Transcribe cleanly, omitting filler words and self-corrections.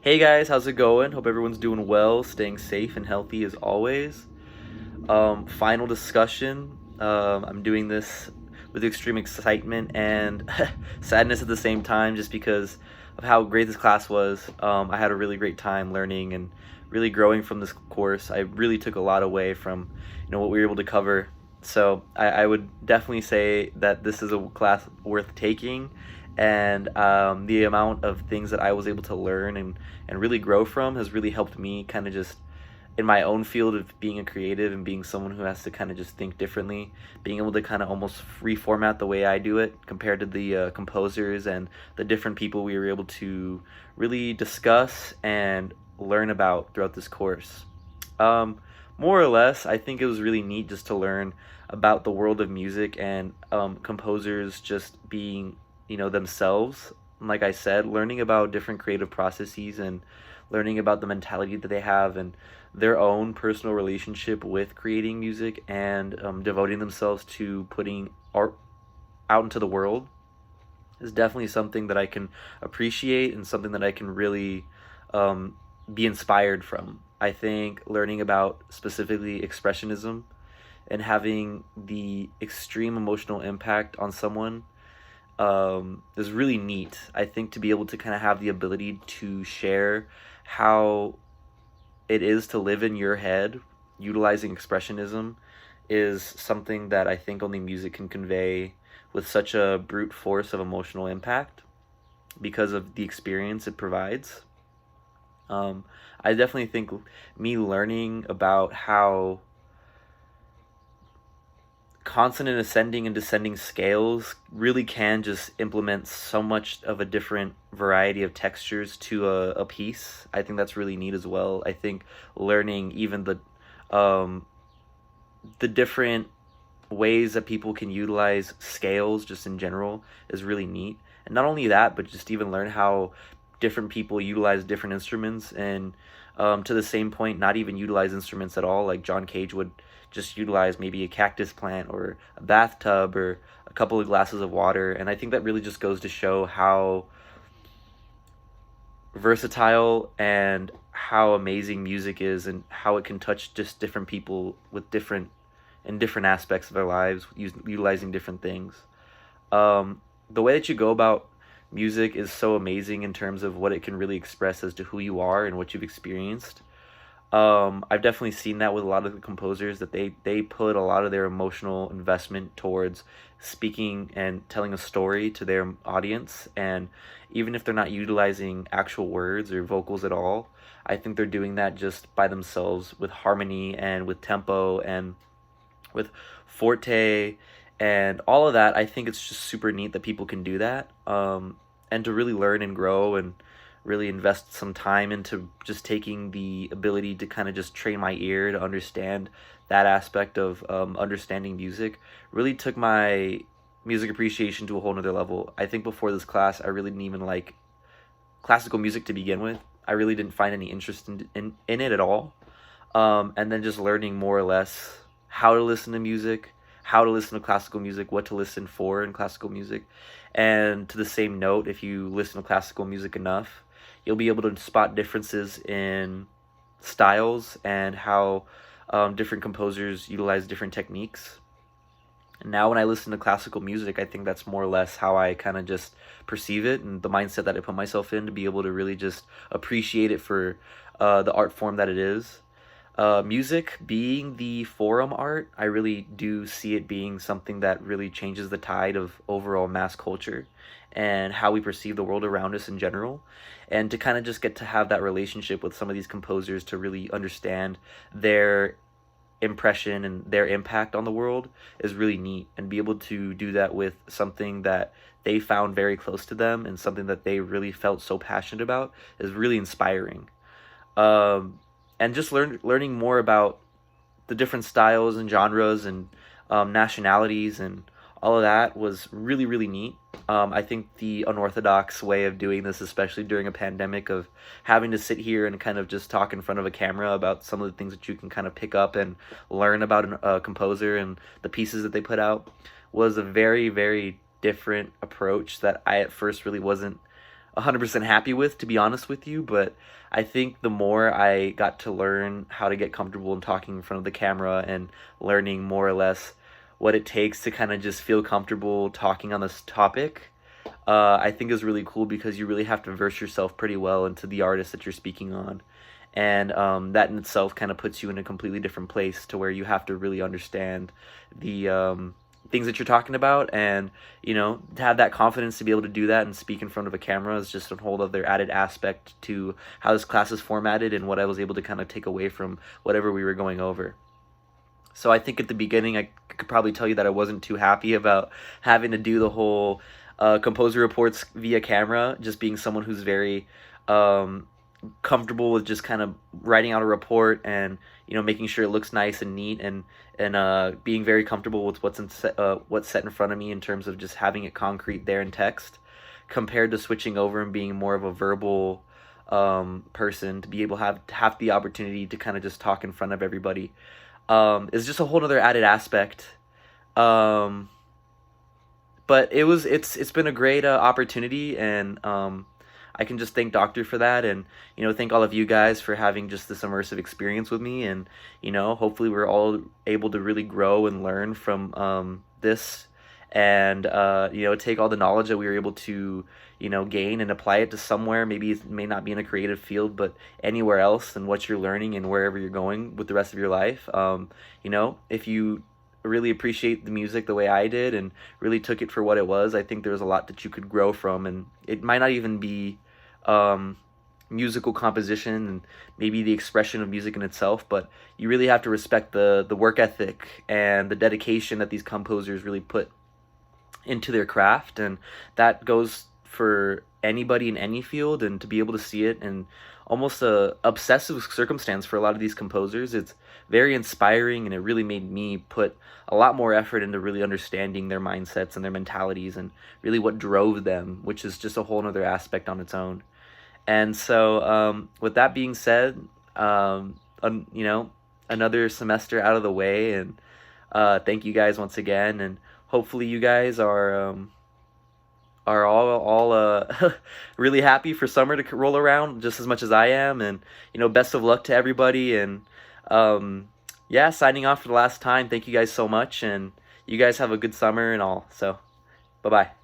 Hey guys, how's it going? Hope everyone's doing well, staying safe and healthy as always. Final discussion. I'm doing this with extreme excitement and sadness at the same time, just because of how great this class was. I had a really great time learning and really growing from this course. I really took a lot away from, what we were able to cover. So I would definitely say that this is a class worth taking, and the amount of things that I was able to learn and really grow from has really helped me kind of just in my own field of being a creative and being someone who has to kind of just think differently, being able to kind of almost reformat the way I do it compared to the composers and the different people we were able to really discuss and learn about throughout this course. Um, More or less, I think it was really neat just to learn about the world of music and composers just being, themselves. Like I said, learning about different creative processes and learning about the mentality that they have and their own personal relationship with creating music and devoting themselves to putting art out into the world is definitely something that I can appreciate and something that I can really um, be inspired from. I think learning about specifically expressionism and having the extreme emotional impact on someone is really neat. I think to be able to kind of have the ability to share how it is to live in your head utilizing expressionism is something that I think only music can convey with such a brute force of emotional impact because of the experience it provides. Um, I definitely think me learning about how consonant ascending and descending scales really can just implement so much of a different variety of textures to a piece. I think that's really neat as well. I think learning even um, the different ways that people can utilize scales just in general is really neat. And not only that, but just even learn how different people utilize different instruments and to the same point, not even utilize instruments at all. Like John Cage would just utilize maybe a cactus plant or a bathtub or a couple of glasses of water. And I think that really just goes to show how versatile and how amazing music is and how it can touch just different people with different in different aspects of their lives, utilizing different things. The way that you go about music is so amazing in terms of what it can really express as to who you are and what you've experienced. I've definitely seen that with a lot of the composers that they put a lot of their emotional investment towards speaking and telling a story to their audience, and even if they're not utilizing actual words or vocals at all, I think they're doing that just by themselves with harmony and with tempo and with forte and all of that. I think it's just super neat that people can do that, and to really learn and grow and really invest some time into just taking the ability to kind of just train my ear to understand that aspect of understanding music really took my music appreciation to a whole nother level. I think before this class I really didn't even like classical music to begin with. I really didn't find any interest in it at all. And then just learning more or less how to listen to music, how to listen to classical music, what to listen for in classical music. And to the same note, if you listen to classical music enough, you'll be able to spot differences in styles and how different composers utilize different techniques. And now when I listen to classical music, I think that's more or less how I kind of just perceive it and the mindset that I put myself in to be able to really just appreciate it for the art form that it is. Music being the forum art, I really do see it being something that really changes the tide of overall mass culture and how we perceive the world around us in general. And to kind of just get to have that relationship with some of these composers to really understand their impression and their impact on the world is really neat, and be able to do that with something that they found very close to them and something that they really felt so passionate about is really inspiring. um, and just learning more about the different styles and genres and nationalities and all of that was really really neat. I think the unorthodox way of doing this, especially during a pandemic, of having to sit here and kind of just talk in front of a camera about some of the things that you can kind of pick up and learn about a composer and the pieces that they put out, was a very very different approach that I at first really wasn't 100% happy with, to be honest with you, but I think the more I got to learn how to get comfortable in talking in front of the camera and learning more or less what it takes to kind of just feel comfortable talking on this topic, I think is really cool because you really have to verse yourself pretty well into the artist that you're speaking on. And that in itself kind of puts you in a completely different place to where you have to really understand the things that you're talking about, and to have that confidence to be able to do that and speak in front of a camera is just a whole other added aspect to how this class is formatted and what I was able to kind of take away from whatever we were going over. So I think at the beginning I could probably tell you that I wasn't too happy about having to do the whole composer reports via camera, just being someone who's very comfortable with just kind of writing out a report and making sure it looks nice and neat, and being very comfortable with what's set in front of me in terms of just having it concrete there in text, compared to switching over and being more of a verbal person, to be able to have the opportunity to kind of just talk in front of everybody is just a whole other added aspect. But it's been a great opportunity, and I can just thank Doctor for that, and thank all of you guys for having just this immersive experience with me, and hopefully we're all able to really grow and learn from this, and take all the knowledge that we were able to gain and apply it to somewhere. Maybe it may not be in a creative field, but anywhere else, and what you're learning and wherever you're going with the rest of your life. If you really appreciate the music the way I did and really took it for what it was, I think there's a lot that you could grow from, and it might not even be musical composition and maybe the expression of music in itself, but you really have to respect the work ethic and the dedication that these composers really put into their craft, and that goes for anybody in any field. And to be able to see it in almost a obsessive circumstance for a lot of these composers, it's very inspiring, and it really made me put a lot more effort into really understanding their mindsets and their mentalities and really what drove them, which is just a whole other aspect on its own. And so with that being said, another semester out of the way, and thank you guys once again, and hopefully you guys are all really happy for summer to roll around just as much as I am. And best of luck to everybody, and yeah, signing off for the last time. Thank you guys so much, and you guys have a good summer and all. So bye bye.